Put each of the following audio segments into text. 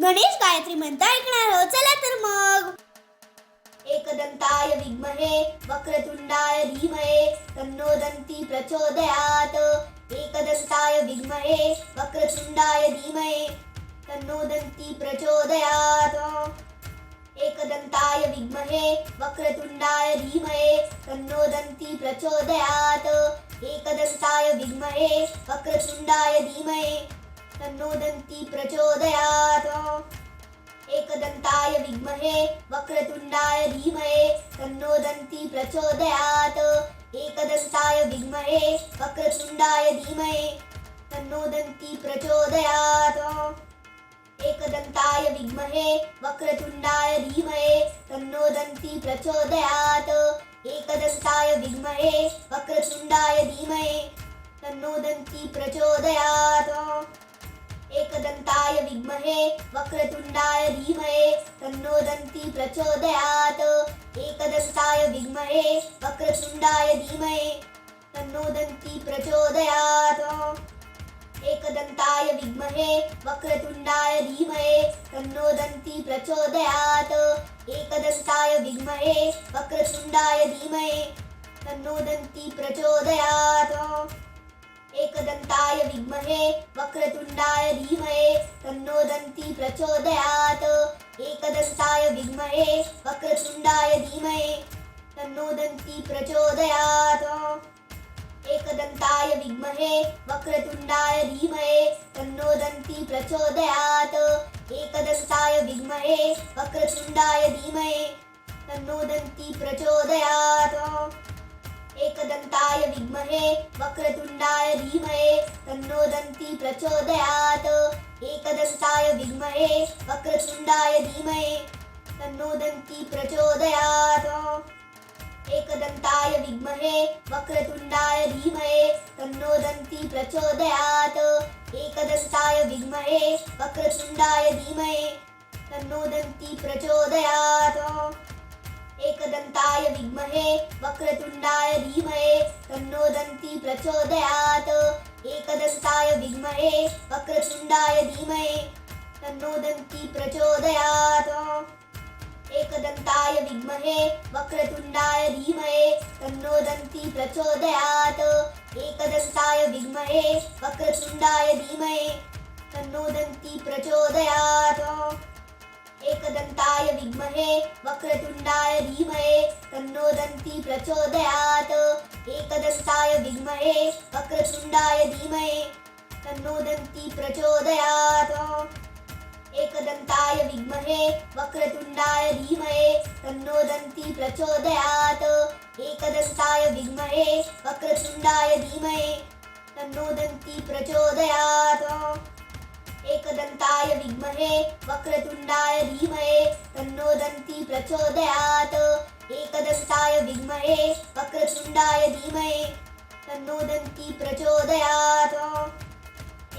गणेश गायत्री मंत्र ऐकणार आहोत. चला तर मग. एकदंताय विद्महे वक्रतुंडाय धीमहि तन्नो दन्ती प्रचोदयात्. एकदंताय विद्महे वक्रतुंडाय धीमहि तन्नो दन्ती प्रचोदयात्. एकदंताय विद्महे वक्रतुंडाय धीमहि तन्नो दन्ती प्रचोदयात्. एकदंताय विद्महे वक्रतुंडाय धीमहि तन्नो दन्ती प्रचोदयात्. एकदंताय विद्महे वक्रतुंडाय धीमहि तन्नो दन्ती प्रचोदयात्. एकदंताय विद्महे वक्रतुंडाय धीमहि तन्नो दन्ती प्रचोदयात्. एकदंताय विद्महे वक्रतुंडाय धीमहि तन्नो दन्ती प्रचोदयात्. एकदंताय विद्महे वक्रतुंडाय धीमहि तन्नो दन्ती प्रचोदयात्. एकदंताय विद्महे वक्रतुंडाय धीमहि तन्नो दन्ती प्रचोदयात्. एकदंताय विद्महे वक्रतुंडाय धीमहि तन्नो दन्ती प्रचोदयात्. एकदंताय विद्महे वक्रतुंडाय धीमहि तन्नो दन्ती प्रचोदयात्. एकदंताय विद्महे वक्रतुंडाय धीमहि तन्नो दन्ती प्रचोदयात्. एकदंताय विद्महे वक्रतुंडाय धीमहि तन्नो दन्ती प्रचोदयात्. एकदंताय विद्महे वक्रतुंडाय धीमहि तन्नो दन्ती प्रचोदयात्. एकदंताय विद्महे वक्रतुंडाय धीमहि तन्नो दन्ती प्रचोदयात्. एकदंताय विद्महे वक्रतुंडाय धीमहि तन्नो दन्ती प्रचोदयात्. एकदंताय विद्महे वक्रतुंडाय धीमहि तन्नो दन्ती प्रचोदयात्. एकदंताय विद्महे वक्रतुंडाय धीमहि तन्नो दन्ती प्रचोदयात्. एकदंताय विद्महे वक्रतुंडाय धीमहि तन्नो दन्ती प्रचोदयात्. एकदंताय विद्महे वक्रतुंडाय धीमहि तन्नो दन्ती प्रचोदयात्. एकदंताय विद्महे वक्रतुंडाय धीमहि तन्नो दन्ती प्रचोदयात्. एकदंताय विद्महे वक्रतुंडाय धीमहि तन्नो दन्ती प्रचोदयात्. एकदंताय विद्महे वक्रतुंडाय धीमहि तन्नो दन्ती प्रचोदयात्. एकदंताय विद्महे वक्रतुंडाय धीमहि तन्नो दन्ती प्रचोदयात्. एकदंताय विद्महे वक्रतुंडाय धीमहि तन्नो दन्ती प्रचोदयात्. एकदंताय विद्महे वक्रतुंडाय धीमहि तन्नो दन्ती प्रचोदयात्. एकदंताय विद्महे वक्रतुंडाय धीमहि तन्नो दन्ती प्रचोदयात्. एकदंताय विद्महे वक्रतुंडाय धीमहि तन्नो दन्ती प्रचोदयात्. एकदंताय विद्महे वक्रतुंडाय धीमहि तन्नो दन्ती प्रचोदयात्. एकदंताय विद्महे वक्रतुंडाय धीमहि तन्नो दन्ती प्रचोदयात्.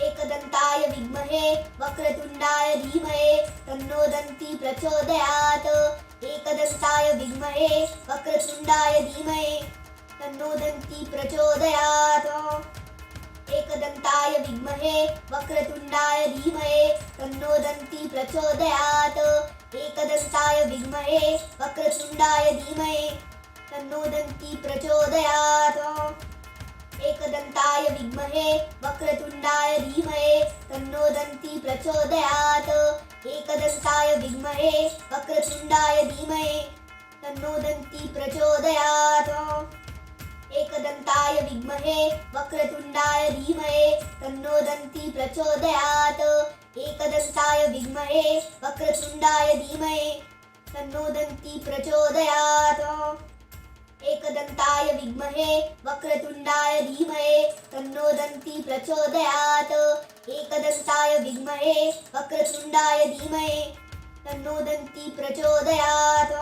एकदंताय विद्महे वक्रतुंडाय धीमहि तन्नो दन्ती प्रचोदयात्. एकदंताय विद्महे वक्रतुंडाय धीमहि तन्नो दन्ती प्रचोदयात्. एकदंताय विद्महे वक्रतुंडाय धीमहि तन्नो दन्ती प्रचोदयात्. एकदंताय विद्महे वक्रतुंडाय धीमहि तन्नो दन्ती प्रचोदयात्. एकदंताय विद्महे वक्रतुंडाय धीमहि तन्नो दन्ती प्रचोदयात्. एकदंताय विद्महे वक्रतुंडाय धीमहि तन्नो दन्ती प्रचोदयात्. एकदंताय विद्महे वक्रतुंडाय धीमहि तन्नो दन्ती प्रचोदयात्. एकदंताय विद्महे वक्रतुंडाय धीमहि तन्नो दन्ती प्रचोदयात्. एकदंताय विद्महे वक्रतुंडाय धीमहि तन्नो दन्ती प्रचोदयात्. एकदंताय विद्महे वक्रतुंडाय धीमहि तन्नो दन्ती प्रचोदयात्.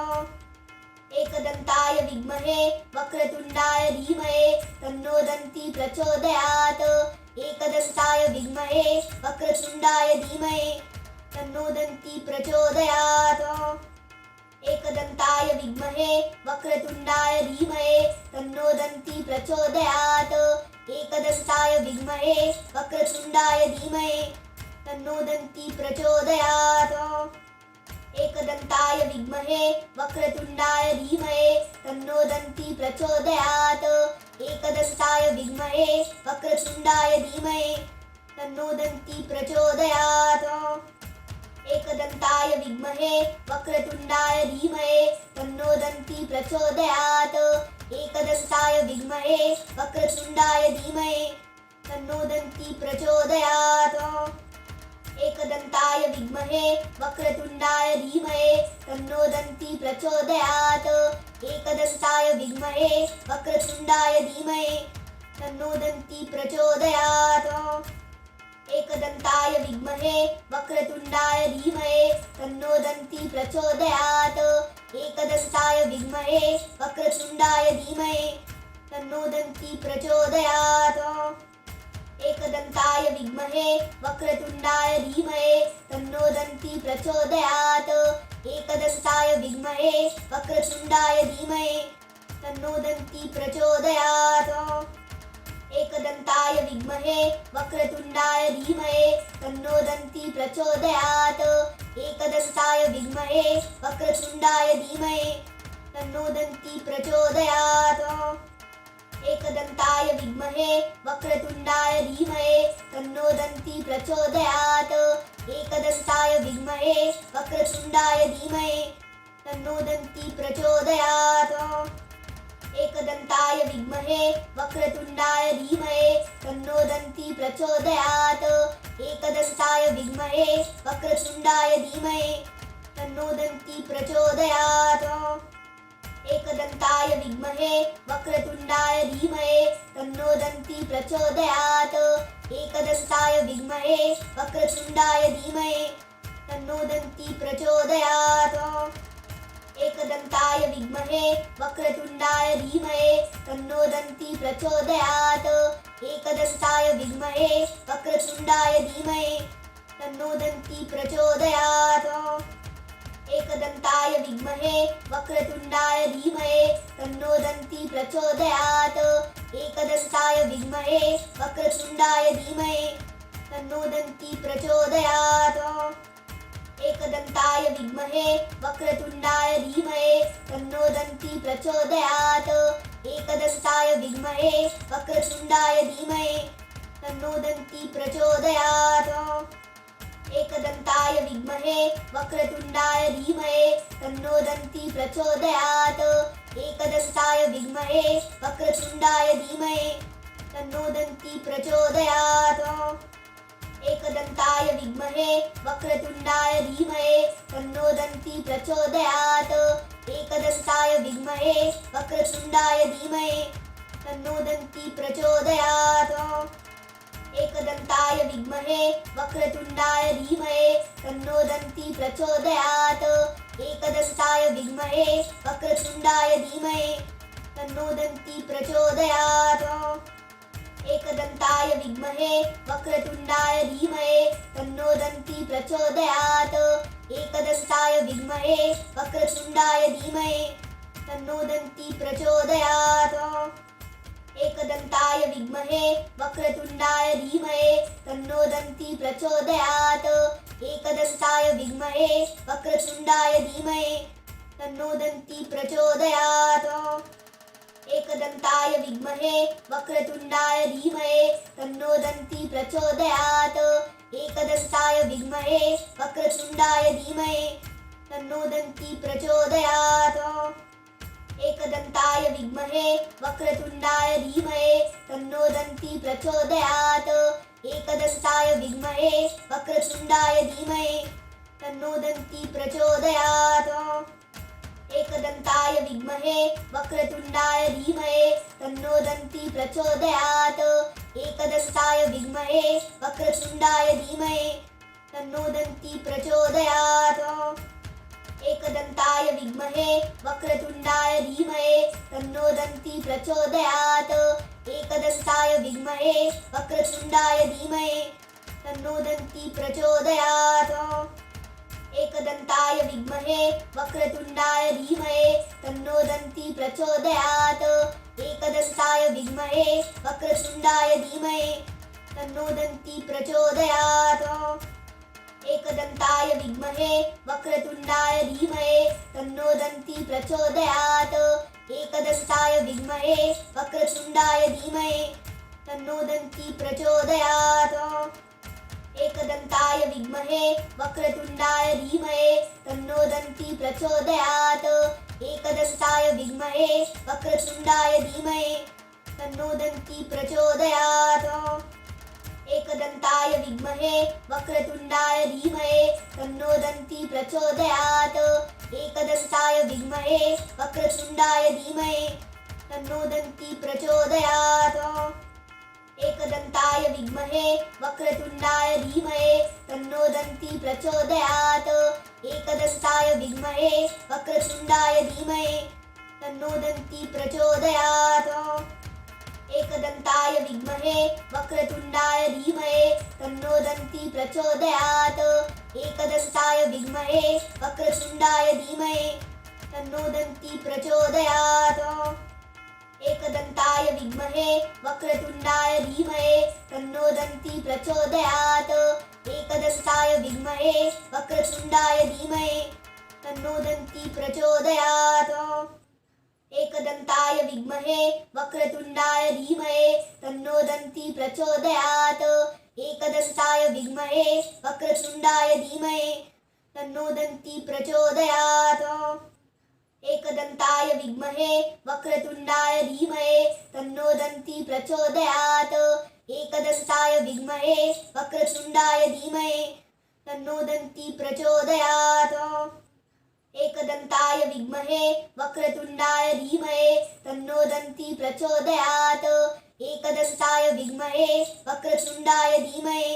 एकदंताय विद्महे वक्रतुंडाय धीमहि तन्नो दन्ती प्रचोदयात्. एकदंताय विद्महे वक्रतुंडाय धीमहि तन्नो दन्ती प्रचोदयात्. एकदंताय विद्महे वक्रतुंडाय धीमहि तन्नो दन्ती प्रचोदयात्. एकदंताय विद्महे वक्रतुंडाय धीमहि तन्नो दन्ती प्रचोदयात्। एकदन्ताय विद्महे वक्रतुण्डाय धीमहि तन्नो दन्ती प्रचोदयात्। एकदन्ताय विद्महे वक्रतुण्डाय धीमहि तन्नो दन्ती प्रचोदयात्। एकदन्ताय विद्महे वक्रतुण्डाय धीमहि तन्नो दन्ती प्रचोदयात्। एकदन्ताय विद्महे वक्रतुण्डाय धीमहि तन्नो दन्ती प्रचोदयात्। एकदन्ताय विद्महे वक्रतुण्डाय धीमहि तन्नो दन्ती प्रचोदयात्। एकदन्ताय विद्महे वक्रतुण्डाय धीमहि तन्नो दन्ती प्रचोदयात्। एकदन्ताय विद्महे वक्रतुण्डाय धीमहि तन्नो दन्ती प्रचोदयात्। एकदन्ताय विद्महे वक्रतुण्डाय धीमहि तन्नो दन्ती प्रचोदयात्। एकदन्ताय विद्महे वक्रतुण्डाय धीमहि तन्नो दन्ती प्रचोदयात्। एकदन्ताय विद्महे वक्रतुण्डाय धीमहि तन्नो दन्ती प्रचोदयात्। एकदन्ताय विद्महे वक्रतुण्डाय धीमहि तन्नो दन्ती प्रचोदयात्। एकदन्ताय विद्महे वक्रतुण्डाय धीमहि तन्नो दन्ती प्रचोदयात्। एकदन्ताय विद्महे वक्रतुण्डाय धीमहि तन्नो दन्ती प्रचोदयात्। एकदन्ताय विद्महे वक्रतुण्डाय धीमहि तन्नो दन्ती प्रचोदयात्। एकदन्ताय विद्महे वक्रतुण्डाय धीमहि तन्नो दन्ती प्रचोदयात्। एकदन्ताय विद्महे वक्रतुण्डाय धीमहि तन्नो दन्ती प्रचोदयात्। एकदन्ताय विद्महे वक्रतुण्डाय धीमहि तन्नो दन्ती प्रचोदयात्। एकदन्ताय विद्महे वक्रतुण्डाय धीमहि तन्नो दन्ती प्रचोदयात्। एकदन्ताय विद्महे वक्रतुण्डाय धीमहि तन्नो दन्ती प्रचोदयात्। एकदन्ताय विद्महे वक्रतुण्डाय धीमहि तन्नो दन्ती प्रचोदयात्। एकदन्ताय विद्महे वक्रतुण्डाय धीमहि तन्नो दन्ती प्रचोदयात्। एकदन्ताय विद्महे वक्रतुण्डाय धीमहि तन्नो दन्ती प्रचोदयात्। एकदन्ताय विद्महे वक्रतुण्डाय धीमहि तन्नो दन्ती प्रचोदयात्। एकदन्ताय विद्महे वक्रतुण्डाय धीमहि तन्नो दन्ती प्रचोदयात्। एकदन्ताय विद्महे वक्रतुण्डाय धीमहि तन्नो दन्ती प्रचोदयात्। एकदन्ताय विद्महे वक्रतुण्डाय धीमहि तन्नो दन्ती प्रचोदयात्। एकदन्ताय विद्महे वक्रतुण्डाय धीमहि तन्नो दन्ती प्रचोदयात्। एकदन्ताय विद्महे वक्रतुण्डाय धीमहि तन्नो दन्ती प्रचोदयात्। एकदन्ताय विद्महे वक्रतुण्डाय धीमहि तन्नो दन्ती प्रचोदयात्। एकदन्ताय विद्महे वक्रतुण्डाय धीमहि तन्नो दन्ती प्रचोदयात्। एकदन्ताय विद्महे वक्रतुण्डाय धीमहि तन्नो दन्ती प्रचोदयात्। एकदन्ताय विद्महे वक्रतुण्डाय धीमहि तन्नो दन्ती प्रचोदयात्। एकदन्ताय विद्महे वक्रतुण्डाय धीमहि तन्नो दन्ती प्रचोदयात्। एकदन्ताय विद्महे वक्रतुण्डाय धीमहि तन्नो दन्ती प्रचोदयात्। एकदन्ताय विद्महे वक्रतुण्डाय धीमहि तन्नो दन्ती प्रचोदयात्। एकदन्ताय विद्महे वक्रतुण्डाय धीमहि तन्नो दन्ती प्रचोदयात्। एकदन्ताय विद्महे वक्रतुण्डाय धीमहि तन्नो दन्ती प्रचोदयात्। एकदन्ताय विद्महे वक्रतुण्डाय धीमहि तन्नो दन्ती प्रचोदयात्। एकदन्ताय विद्महे वक्रतुण्डाय धीमहि तन्नो दन्ती प्रचोदयात्। एकदन्ताय विद्महे वक्रतुण्डाय धीमहि तन्नो दन्ती प्रचोदयात्। एकदन्ताय विद्महे वक्रतुण्डाय धीमहि तन्नो दन्ती प्रचोदयात्। एकदन्ताय विद्महे वक्रतुण्डाय धीमहि तन्नो दन्ती प्रचोदयात्। एकदन्ताय विद्महे वक्रतुण्डाय धीमहि तन्नो दन्ती प्रचोदयात्। एकदन्ताय विद्महे वक्रतुण्डाय धीमहि तन्नो दन्ती प्रचोदयात्। वक्रतुण्डाय धीमहि तन्नो दन्ती प्रचोदयात् एकदन्ताय विद्महे वक्रतुण्डाय धीमहि तन्नो दन्ती प्रचोदयात् एकदन्ताय विद्महे वक्रतुण्डाय धीमहि तन्नो दन्ती प्रचोदयात् एकदन्ताय विद्महे वक्रतुण्डाय धीमहि तन्नो दन्ती प्रचोदयात् एकदन्ताय विद्महे वक्रतुण्डाय धीमहि तन्नो दन्ती प्रचोदयात् एकदन्ताय विद्महे वक्रतुण्डाय धीमहि तन्नो दन्ती प्रचोदयात् एकदन्ताय विद्महे वक्रतुण्डाय धीमहि तन्नो दन्ती प्रचोदयात् एकदन्ताय विद्महे वक्रतुण्डाय धीमहि तन्नो दन्ती प्रचोदयात् एकदन्ताय विद्महे वक्रतुण्डाय धीमहि तन्नो दन्ती प्रचोदयात् एकदन्ताय विद्महे वक्रतुण्डाय धीमहि तन्नो दन्ती प्रचोदयात् एकदन्ताय विद्महे वक्रतुण्डाय धीमहि तन्नो दन्ती प्रचोदयात् एकदन्ताय विद्महे वक्रतुण्डाय धीमहि तन्नो दन्ती प्रचोदयात् एकदन्ताय विद्महे वक्रतुण्डाय धीमहि तन्नो दन्ती प्रचोदयात् एकदन्ताय विद्महे वक्रतुण्डाय धीमहि तन्नो दन्ती प्रचोदयात् एकदन्ताय विद्महे वक्रतुण्डाय धीमहि तन्नो दन्ती प्रचोदयात् एकदन्ताय विद्महे वक्रतुण्डाय धीमहि तन्नो दन्ती प्रचोदयात् एकदन्ताय विद्महे वक्रतुण्डाय धीमहि तन्नो दन्ती प्रचोदयात् एकदन्ताय विद्महे वक्रतुण्डाय धीमहि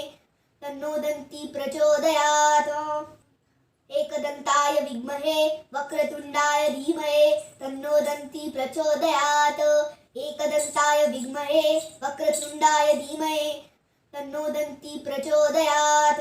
तन्नो दन्ती प्रचोदयात् एकदन्ताय विद्महे वक्रतुण्डाय धीमहि तन्नो दन्ती प्रचोदयात् एकदन्ताय विद्महे वक्रतुण्डाय धीमहि तन्नो दन्ती प्रचोदयात्